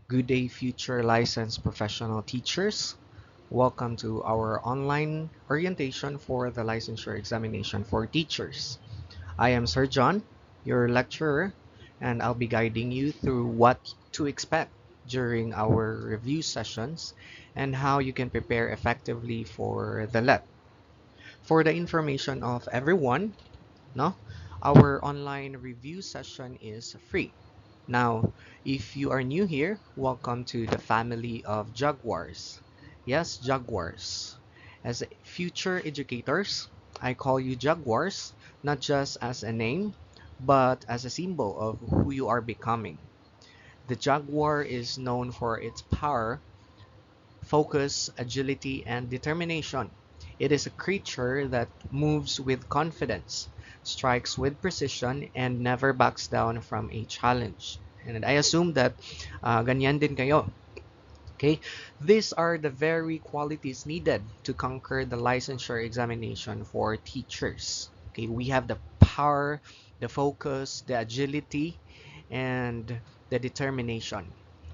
Good day, future licensed professional teachers. Welcome to our online orientation for the licensure examination for teachers. I am Sir John, your lecturer, and I'll be guiding you through what to expect during our review sessions and how you can prepare effectively for the LET. For the information of everyone, no, our online review session is free. Now, if you are new here, welcome to the family of Jaguars. Yes, Jaguars. As future educators, I call you Jaguars, not just as a name, but as a symbol of who you are becoming. The Jaguar is known for its power, focus, agility, and determination. It is a creature that moves with confidence, strikes with precision, and never backs down from a challenge. And I assume that ganyan din kayo. Okay, these are the very qualities needed to conquer the licensure examination for teachers. Okay, we have the power, the focus, the agility, and the determination.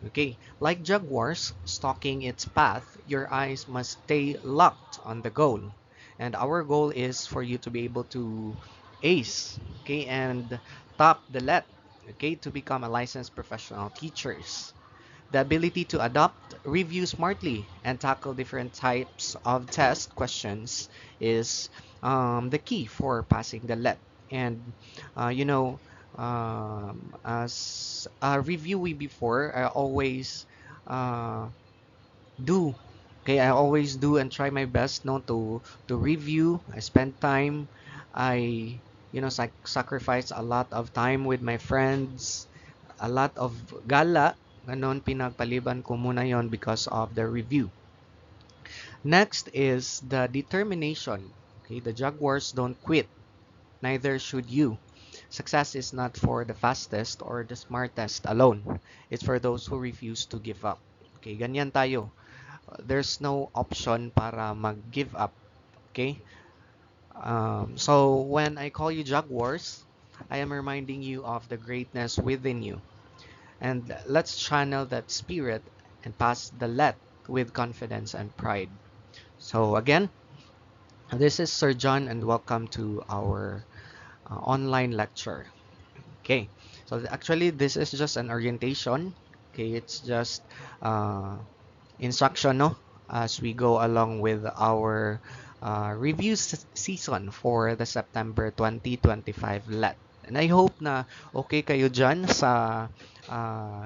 Okay, like jaguars stalking its path, your eyes must stay locked on the goal. And our goal is for you to be able to ace, okay, and top the let, okay, to become a licensed professional teachers. The ability to adopt, review smartly, and tackle different types of test questions is the key for passing the LET. And you know, as a reviewee before, I always uh, do. Okay, I always do and try my best, no, to review. I spend time. I sacrifice a lot of time with my friends, a lot of gala, ganon, pinagpaliban ko muna yon because of the review. Next is the determination. Okay, the Jaguars don't quit, neither should you. Success is not for the fastest or the smartest alone. It's for those who refuse to give up. Okay, ganyan tayo. There's no option para mag-give up. Okay? So when I call you Jaguars, I am reminding you of the greatness within you. And let's channel that spirit and pass the let with confidence and pride. So again, this is Sir John and welcome to our online lecture. Okay, so actually this is just an orientation. Okay, it's just uh, instruction, no, as we go along with our review season for the September 2025 LET. And I hope na okay kayo dyan sa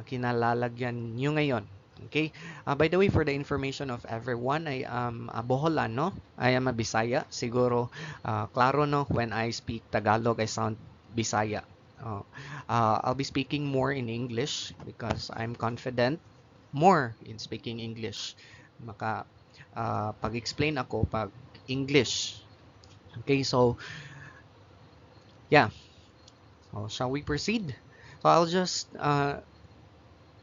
kinalalagyan nyo ngayon. Okay. By the way, for the information of everyone, I am a Boholano. I am a Bisaya. Siguro, klaro no, when I speak Tagalog, I sound Bisaya. Oh, I'll be speaking more in English because I'm confident more in speaking English. Maka pag-explain ako pag English. Okay, so yeah. So shall we proceed? So I'll just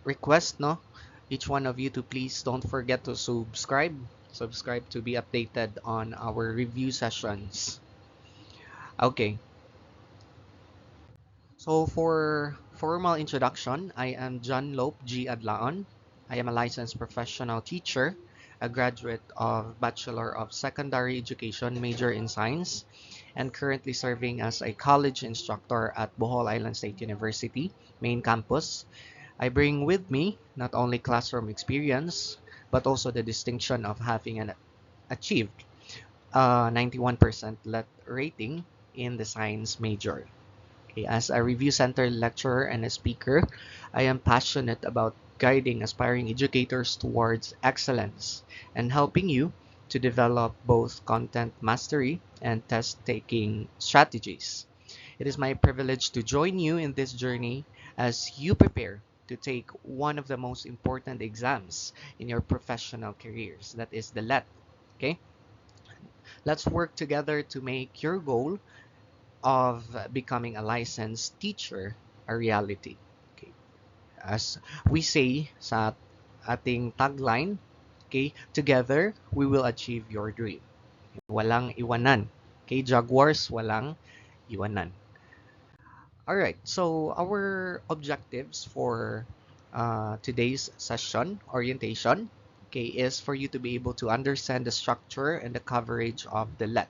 request, no, each one of you to please don't forget to subscribe. Subscribe to be updated on our review sessions. Okay. So for formal introduction, I am John Lope G. Adlaon. I am a licensed professional teacher, a graduate of Bachelor of Secondary Education, major in Science, and currently serving as a college instructor at Bohol Island State University, main campus. I bring with me not only classroom experience, but also the distinction of having achieved a 91% rating in the science major. Okay, as a review center lecturer and a speaker, I am passionate about guiding aspiring educators towards excellence and helping you to develop both content mastery and test taking strategies. It is my privilege to join you in this journey as you prepare to take one of the most important exams in your professional careers, that is the LET. Okay, let's work together to make your goal of becoming a licensed teacher a reality. Okay. As we say sa ating tagline, okay, together we will achieve your dream. Walang iwanan. Okay, Jaguars, walang iwanan. All right, so our objectives for today's session orientation, okay, is for you to be able to understand the structure and the coverage of the LET.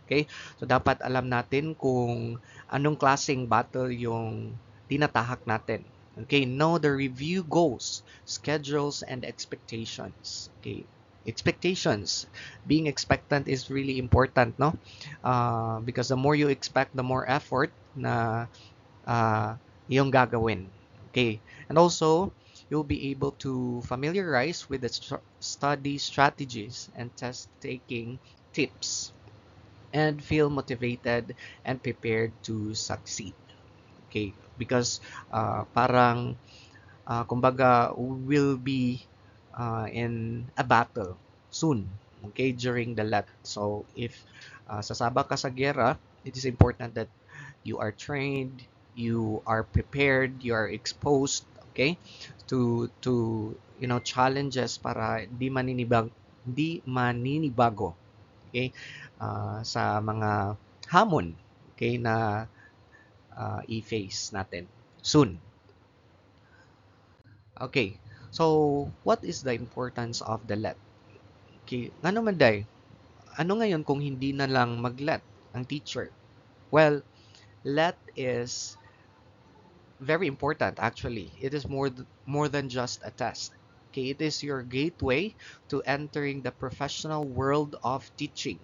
Okay? So dapat alam natin kung anong klaseng battle yung tinatahak natin. Okay, know the review goals, schedules, and expectations. Okay, expectations. Being expectant is really important, no? Because the more you expect, the more effort na yung gagawin. Okay, and also you'll be able to familiarize with the study strategies and test taking tips and feel motivated and prepared to succeed. Okay, because parang kumbaga will be in a battle soon. Okay, during the LAT. So if sasaba ka sa gera, it is important that you are trained, you are prepared, you are exposed, okay, to challenges para di maninibago, okay, sa mga hamon, okay, na i-face natin soon. Okay, so what is the importance of the let? Okay, ano man day? Ano ngayon kung hindi na lang mag-let ang teacher? Well, let is very important actually. It is more than just a test. Okay, it is your gateway to entering the professional world of teaching.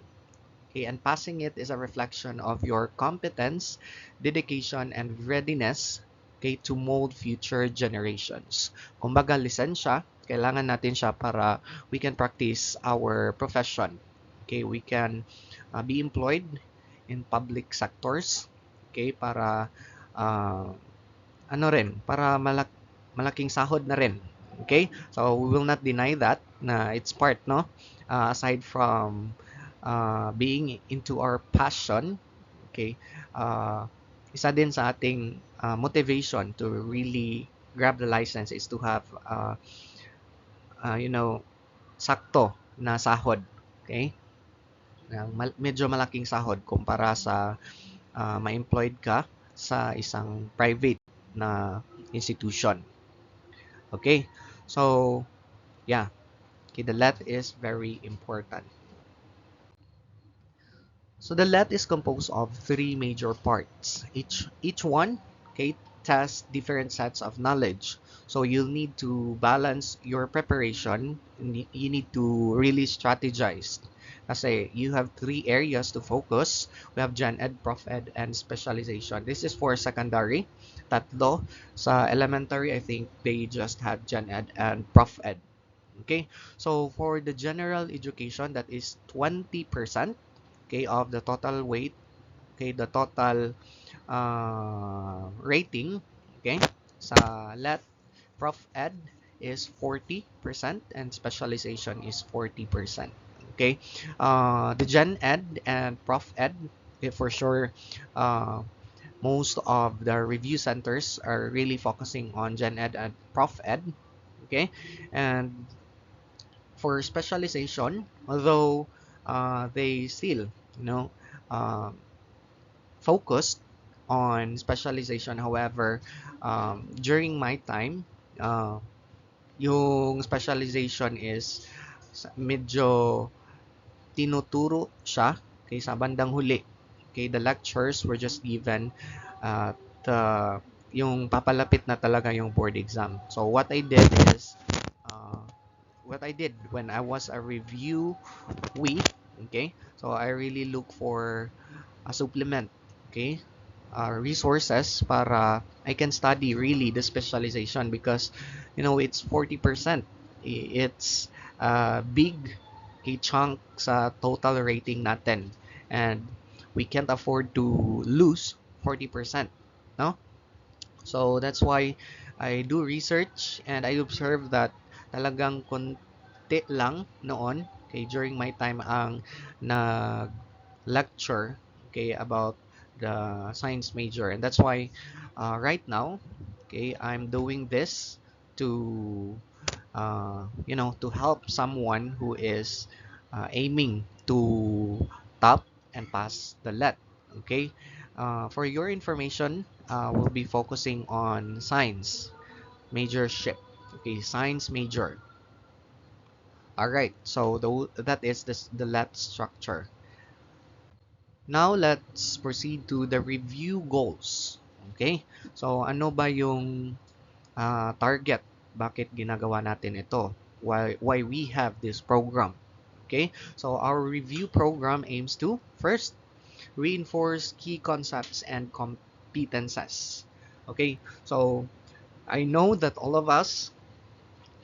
Okay, and passing it is a reflection of your competence, dedication, and readiness, okay, to mold future generations. Kumbaga, lisensya, kailangan natin siya para we can practice our profession. Okay, we can be employed in public sectors, okay, para uh, para malaking sahod na rin. Okay? So we will not deny that na it's part, no? Aside from being into our passion, okay? Uh, isa din sa ating motivation to really grab the license is to have you know, sakto na sahod. Okay? Medyo malaking sahod kumpara sa ma-employed ka sa isang private na institution. Okay, so yeah, okay, the let is very important. So the let is composed of three major parts. Each one, okay, tests different sets of knowledge. So you'll need to balance your preparation. You need to really strategize. Kasi you have three areas to focus. We have Gen Ed, Prof Ed, and specialization. This is for secondary. Tatlo. Sa elementary, I think they just have Gen Ed and Prof Ed. Okay, so for the general education, that is 20%, okay, of the total weight, okay, the total rating, okay, sa let Prof Ed is 40% and specialization is 40%. Okay, the Gen Ed and Prof Ed, okay, for sure, most of the review centers are really focusing on Gen Ed and Prof Ed. Okay, and for specialization, although they still, you know, uh, focused on specialization. However, during my time, yung specialization is medyo tinuturo siya kay sa bandang huli. Okay, the lectures were just given the yung papalapit na talaga yung board exam. So what I did is what I did when I was a reviewee, okay, so I really look for a supplement, okay, resources para I can study really the specialization because it's 40%. It's a big, okay, chunk sa total rating natin, and we can't afford to lose 40%, no? So that's why I do research and I observe that talagang konti lang noon, okay, during my time ang nag-lecture, okay, about the science major. And that's why right now, okay, I'm doing this to to help someone who is aiming to top and pass the let. Okay, for your information, we'll be focusing on science. majorship. Okay, science major. Alright, so that is the let structure. Now, let's proceed to the review goals. Okay, so ano ba yung target? Bakit ginagawa natin ito? Why we have this program? Okay, so our review program aims to, first, reinforce key concepts and competences. Okay, so I know that all of us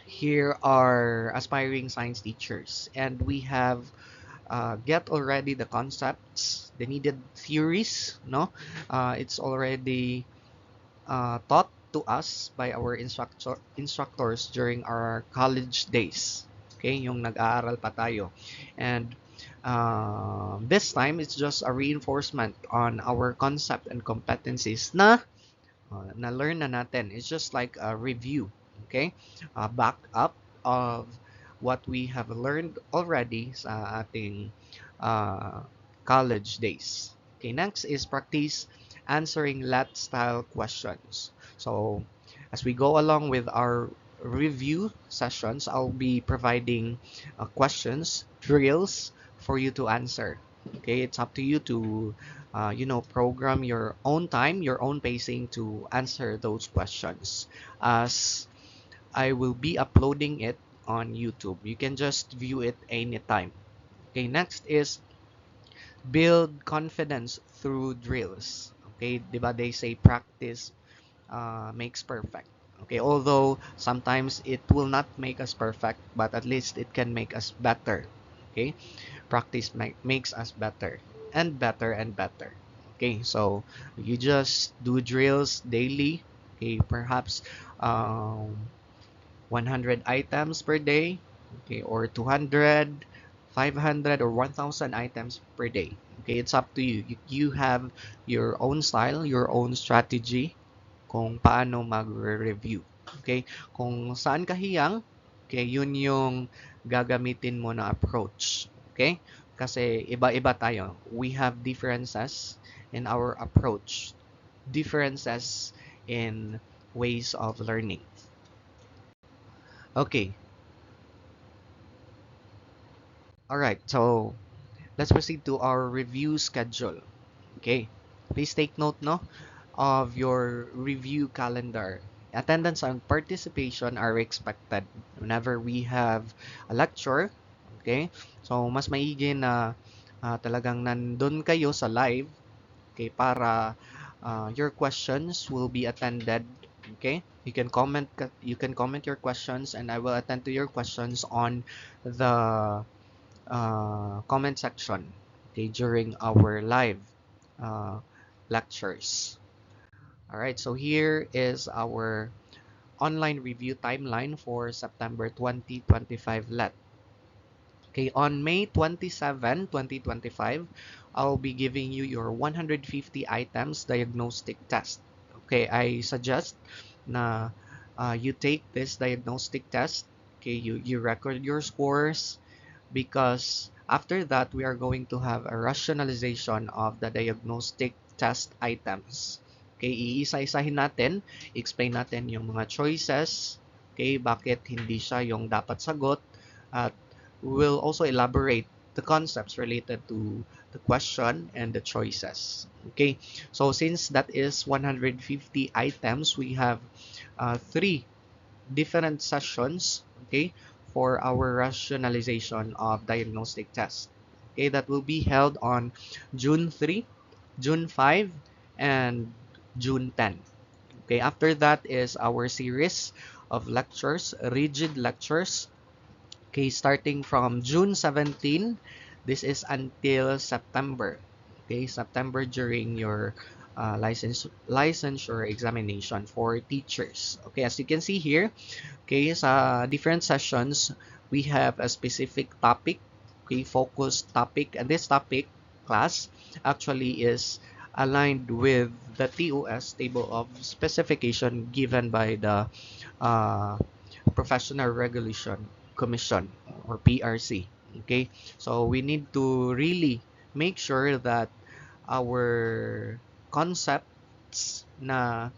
here are aspiring science teachers, and we have get already the concepts, the needed theories, no? It's already taught to us by our instructors during our college days. Okay, yung nag-aaral pa tayo. And this time, it's just a reinforcement on our concept and competencies na learn na natin. It's just like a review, okay? Back up of what we have learned already sa ating uh, college days. Okay, next is practice answering LAT style questions. So, as we go along with our review sessions, I'll be providing questions, drills for you to answer. Okay, it's up to you to program your own time, your own pacing to answer those questions. As I will be uploading it on YouTube, you can just view it anytime. Okay, next is build confidence through drills. Okay, diba they say practice makes perfect. Okay, although sometimes it will not make us perfect, but at least it can make us better. Okay, practice makes us better and better and better. Okay, so you just do drills daily. Okay, perhaps um, 100 items per day. Okay, or 200, 500, or 1,000 items per day. Okay, it's up to you. You have your own style, your own strategy kung paano mag-review. Okay? Kung saan ka hiyang, okay, yun yung gagamitin mo na approach. Okay? Kasi iba-iba tayo. We have differences in our approach. Differences in ways of learning. Okay. Alright, so let's proceed to our review schedule. Okay. Please take note, no, of your review calendar. Attendance and participation are expected whenever we have a lecture. Okay? So, mas maigi na talagang nandun kayo sa live, okay, para your questions will be attended. Okay? You can comment your questions, and I will attend to your questions on the comment section, okay, during our live uh, lectures. All right, so here is our online review timeline for September 2025 LET. Okay, on May 27, 2025, I'll be giving you your 150 items diagnostic test. Okay, I suggest na you take this diagnostic test. Okay, you record your scores, because after that, we are going to have a rationalization of the diagnostic test items. Okay, iisa-isahin natin, explain natin yung mga choices, okay, bakit hindi siya yung dapat sagot, at we'll also elaborate the concepts related to the question and the choices. Okay, so since that is 150 items, we have three different sessions, okay, for our rationalization of diagnostic tests. Okay, that will be held on June 3, June 5, and June 10. Okay, after that is our series of lectures, rigid lectures. Okay, starting from June 17, this is until September. Okay, September during your licensure examination for teachers. Okay, as you can see here, okay, sa different sessions, we have a specific topic, okay, focused topic, and this topic class actually is aligned with the TOS, table of specification, given by the uh, Professional Regulation Commission, or PRC. Okay, so we need to really make sure that our concepts na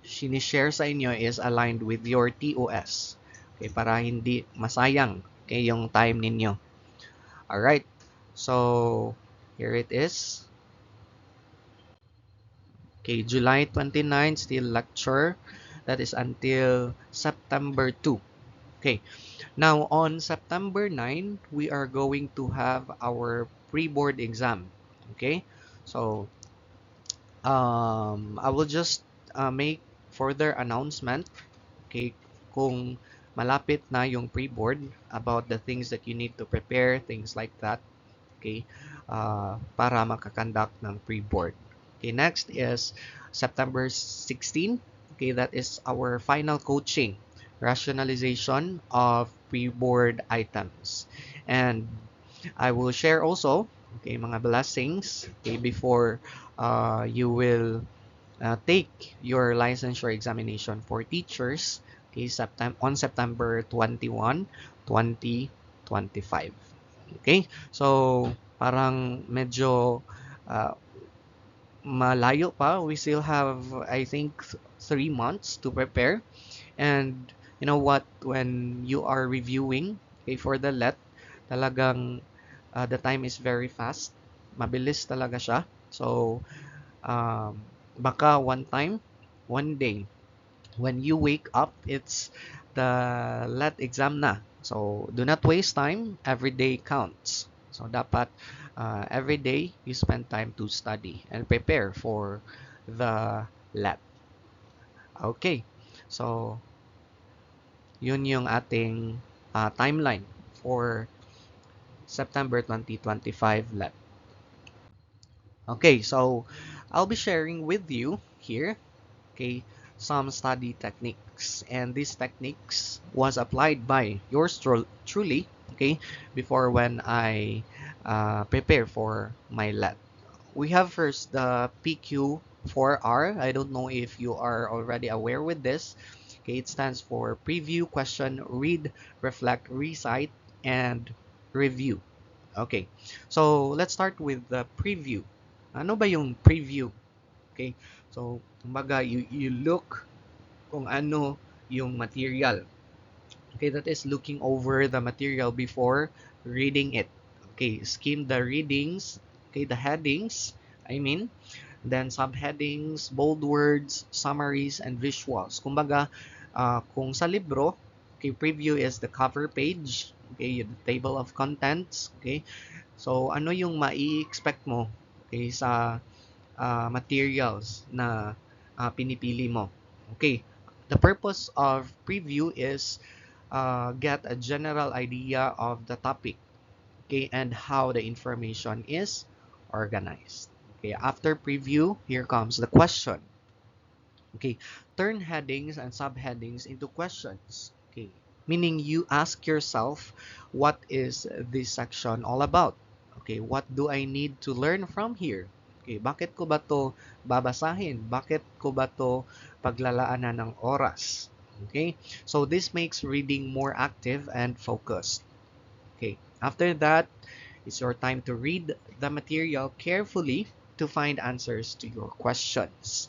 sinishare sa inyo is aligned with your TOS. Okay, para hindi masayang okay, yung time ninyo. Alright, so here it is. Okay, July 29, still lecture. That is until September 2. Okay, now on September 9, we are going to have our pre-board exam. Okay, so I will just make further announcement. Okay, kung malapit na yung pre-board about the things that you need to prepare, things like that. Okay, para makakonduct ng pre-board. Okay, next is September 16. Okay, that is our final coaching, rationalization of pre-board items. And I will share also, okay, mga blessings, okay, before you will take your licensure examination for teachers, okay, on September 21, 2025. Okay? So, parang medyo uh, malayo pa. We still have, I think, 3 months to prepare. And you know what? When you are reviewing, okay, for the LET, talagang the time is very fast. Mabilis talaga siya. So, um, baka one day, when you wake up, it's the LET exam na. So, do not waste time. Every day counts. So, dapat every day you spend time to study and prepare for the LET. Okay. So, yun yung ating timeline for September 2025 LET. Okay, so I'll be sharing with you here, okay, some study techniques, and these techniques was applied by yours truly, okay, before when I prepare for my LET. We have first the PQ4R. I don't know if you are already aware with this. Okay, it stands for preview, question, read, reflect, recite, and review. Okay, so let's start with the preview. Ano ba yung preview? Okay, so kumbaga you look kung ano yung material. Okay, that is looking over the material before reading it. Okay, skim the readings, okay, the headings, I mean, then subheadings, bold words, summaries, and visuals. Kumbaga, kung sa libro, okay, preview is the cover page, okay, the table of contents, okay. So, ano yung mai-expect mo, okay, sa materials na pinipili mo. Okay, the purpose of preview is get a general idea of the topic, okay, and how the information is organized. Okay, after preview, here comes the question. Okay, turn headings and subheadings into questions. Okay, meaning you ask yourself, what is this section all about? Okay, what do I need to learn from here? Okay, bakit ko ba to babasahin? Bakit ko ba to paglalaanan ng oras? Okay, so this makes reading more active and focused. Okay, after that, it's your time to read the material carefully to find answers to your questions.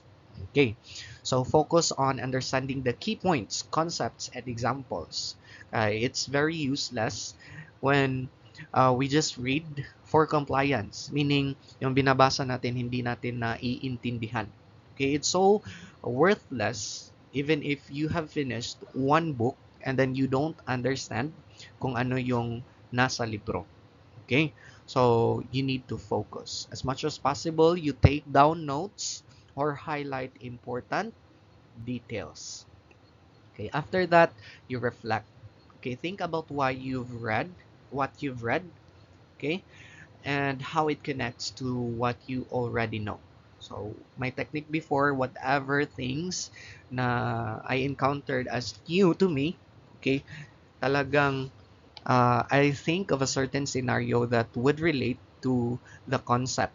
Okay, so focus on understanding the key points, concepts, and examples. It's very useless when we just read for compliance, meaning yung binabasa natin hindi natin naiintindihan. Okay, it's so worthless even if you have finished one book and then you don't understand kung ano yung nasa libro. Okay, so you need to focus as much as possible. You take down notes or highlight important details. Okay, after that, you reflect. Okay, think about why you've read, what you've read, okay, and how it connects to what you already know. So, my technique before, whatever things na I encountered as new to me, okay, talagang I think of a certain scenario that would relate to the concept,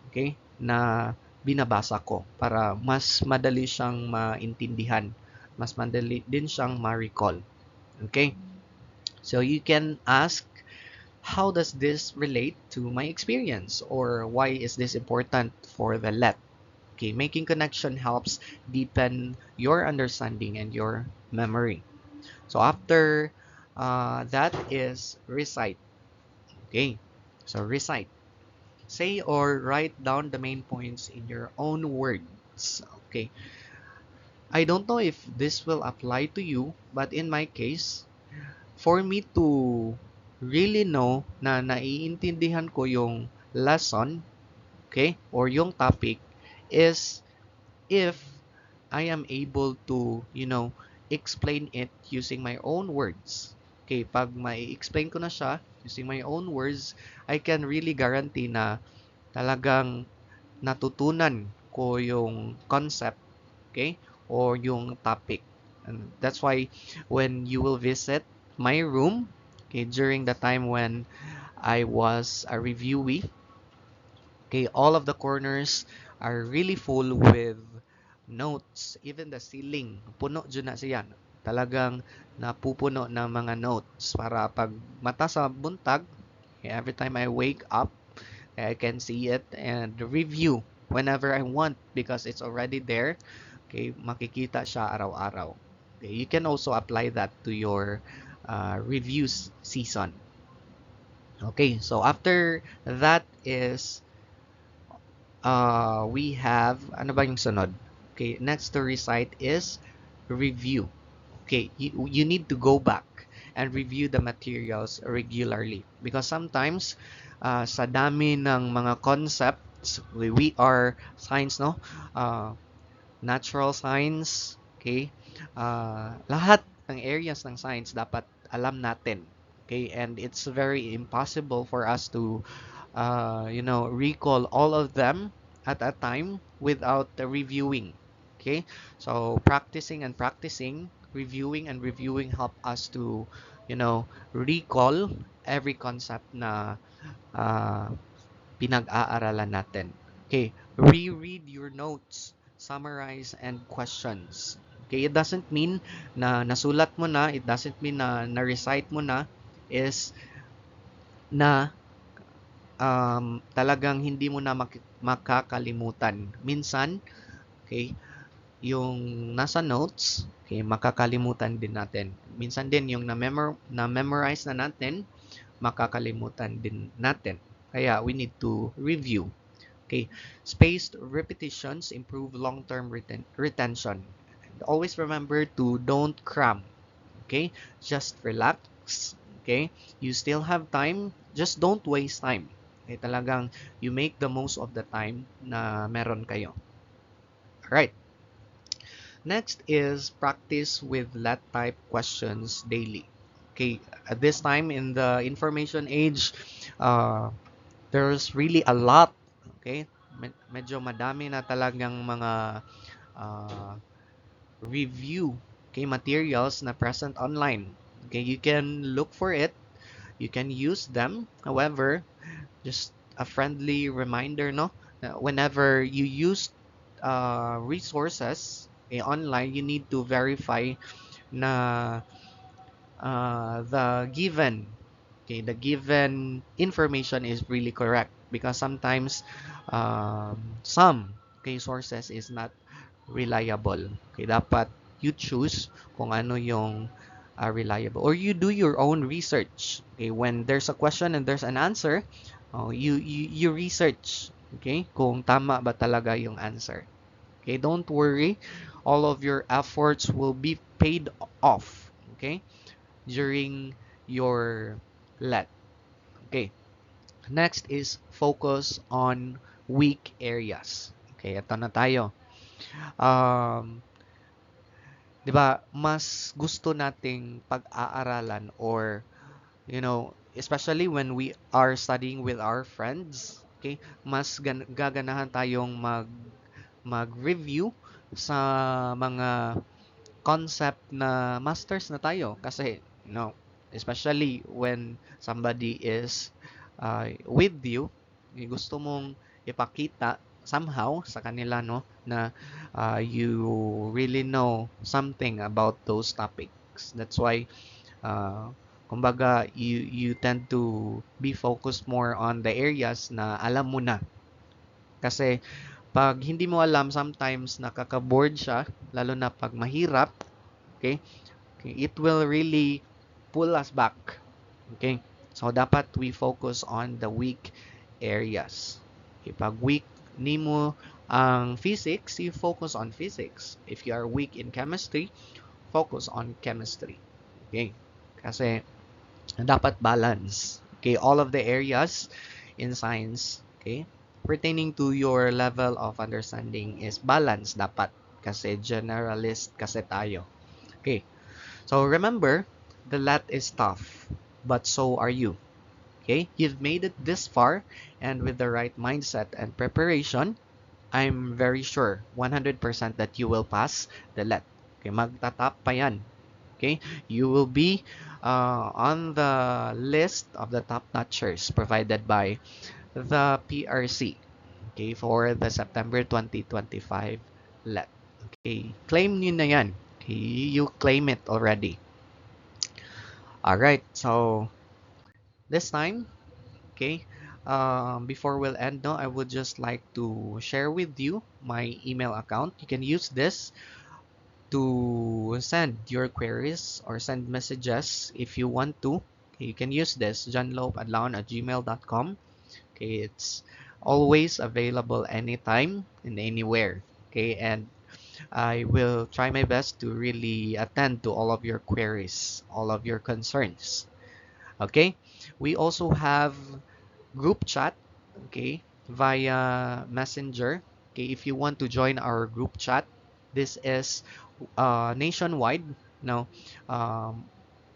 okay, na binabasa ko para mas madali siyang maintindihan, mas madali din siyang ma-recall. Okay? So you can ask, how does this relate to my experience, or why is this important for the LET? Okay, making connection helps deepen your understanding and your memory. So after that is recite. Okay, so recite. Say or write down the main points in your own words. Okay, I don't know if this will apply to you, but in my case, for me to really know na naiintindihan ko yung lesson, okay, or yung topic is if I am able to, explain it using my own words. Okay, pag may explain ko na siya using my own words, I can really guarantee na talagang natutunan ko yung concept, okay, or yung topic. And that's why when you will visit my room, okay, during the time when I was a reviewee, okay, all of the corners are really full with notes. Even the ceiling, puno dyan na siya. Talagang napupuno ng mga notes para pag mata sa buntag, okay, every time I wake up, I can see it and review whenever I want because it's already there. Okay, makikita siya araw-araw. Okay, you can also apply that to your reviews season. Okay, so after that is we have, ano ba yung sunod? Okay, next to recite is review. Okay, you need to go back and review the materials regularly because sometimes sa dami ng mga concepts, we are science, no? Natural science, okay? Lahat ng areas ng science dapat alam natin. Okay, and it's very impossible for us to recall all of them at a time without reviewing. Okay, so practicing and practicing, reviewing and reviewing help us to, recall every concept na uh, pinag-aaralan natin. Okay, reread your notes, summarize, and questions. Okay, it doesn't mean na nasulat mo na, it doesn't mean na na-recite mo na, is na talagang hindi mo na makakalimutan. Minsan, okay, yung nasa notes, okay, makakalimutan din natin. Minsan din yung na-memorize na natin, makakalimutan din natin. Kaya we need to review. Okay, spaced repetitions improve long-term retention. And always remember to don't cram. Okay, just relax. Okay, you still have time. Just don't waste time. Okay, talagang you make the most of the time na meron kayo. Alright. Next is practice with let type questions daily. Okay, at this time in the information age, uh, there's really a lot. Okay, medyo madami na talagang mga uh, review, okay, materials na present online. Okay, you can look for it, you can use them. However, just a friendly reminder, no? Whenever you use resources online, you need to verify na the given information is really correct because sometimes some sources is not reliable. Okay, dapat you choose kung ano yung reliable or you do your own research. Okay, when there's a question and there's an answer, you research, okay, kung tama ba talaga yung answer. Okay, don't worry, all of your efforts will be paid off, okay, during your let. Okay, next is focus on weak areas. Okay, ito na tayo. um, 'Di ba, mas gusto nating pag-aaralan or especially when we are studying with our friends, okay? Mas gaganahan tayong mag-review sa mga concept na masters na tayo kasi especially when somebody is with you, gusto mong ipakita somehow sa kanila, no, na you really know something about those topics. That's why kumbaga you tend to be focused more on the areas na alam mo na kasi Pag hindi mo alam, sometimes nakaka-bored siya, lalo na pag mahirap, okay? Okay, it will really pull us back. Okay? So dapat we focus on the weak areas. Okay, pag weak nimo ang physics, you focus on physics. If you are weak in chemistry, focus on chemistry. Okay? Kasi dapat balance. Okay, all of the areas in science, okay, pertaining to your level of understanding is balance dapat kasi generalist kasi tayo. Okay, so remember, the lat is tough, but so are you. Okay, you've made it this far, and with the right mindset and preparation, I'm very sure 100% that you will pass the lat. Okay, magtatap pa yan. Okay, you will be on the list of the top notchers provided by the PRC. Okay, for the September 2025 let. Okay, claim nyo na yan. Okay, you claim it already. Alright, so this time, okay, before we'll end, no, I would just like to share with you my email account. You can use this to send your queries or send messages if you want to. Okay, you can use this, johnlopeadlaon@gmail.com. Okay, it's always available anytime and anywhere. Okay, and I will try my best to really attend to all of your queries, all of your concerns. Okay, we also have group chat, okay, via Messenger. Okay, if you want to join our group chat, this is nationwide, no, um,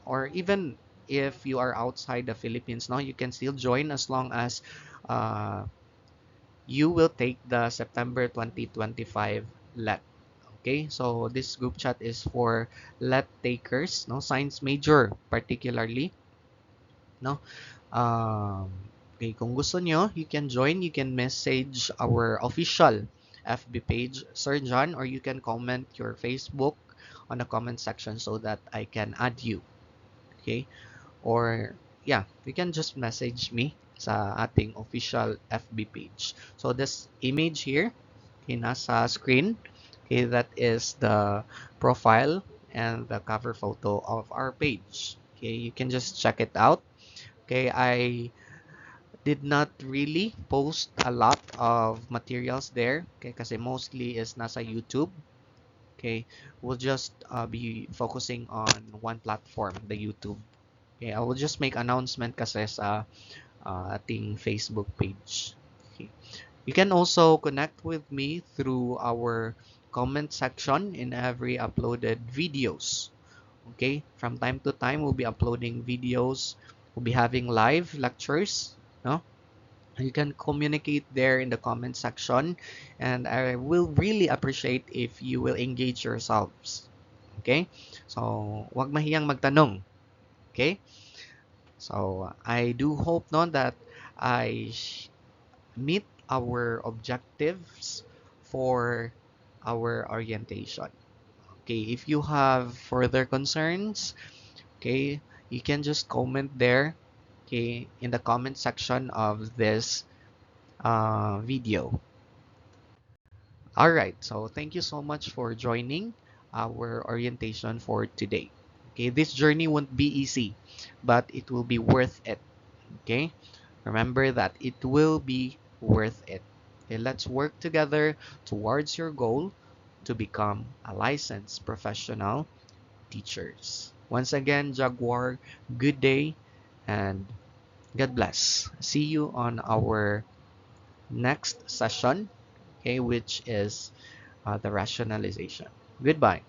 or even if you are outside the Philippines, no, you can still join as long as uh, you will take the September 2025 let. Okay, so this group chat is for let takers, no, science major particularly, no. Okay, kung gusto nyo, you can join. You can message our official FB page, Sir John, or you can comment your Facebook on the comment section so that I can add you. Okay? Or, yeah, you can just message me sa ating official FB page. So, this image here, okay, nasa screen, okay, that is the profile and the cover photo of our page. Okay, you can just check it out. Okay, I did not really post a lot of materials there. Okay, kasi mostly is nasa YouTube. Okay, we'll just be focusing on one platform, the YouTube. Okay, I will just make announcement kasi sa ating Facebook page. Okay. You can also connect with me through our comment section in every uploaded videos. Okay, from time to time we'll be uploading videos. We'll be having live lectures. No, you can communicate there in the comment section, and I will really appreciate if you will engage yourselves. Okay, so wag mahiyang magtanong. Okay, so I do hope no that I meet our objectives for our orientation. Okay, if you have further concerns, okay, you can just comment there, okay, in the comment section of this video. Alright, so thank you so much for joining our orientation for today. Okay, this journey won't be easy, but it will be worth it. Okay, remember that it will be worth it. Okay, let's work together towards your goal to become a licensed professional teachers. Once again, Jaguar, good day and God bless. See you on our next session, okay, which is the rationalization. Goodbye.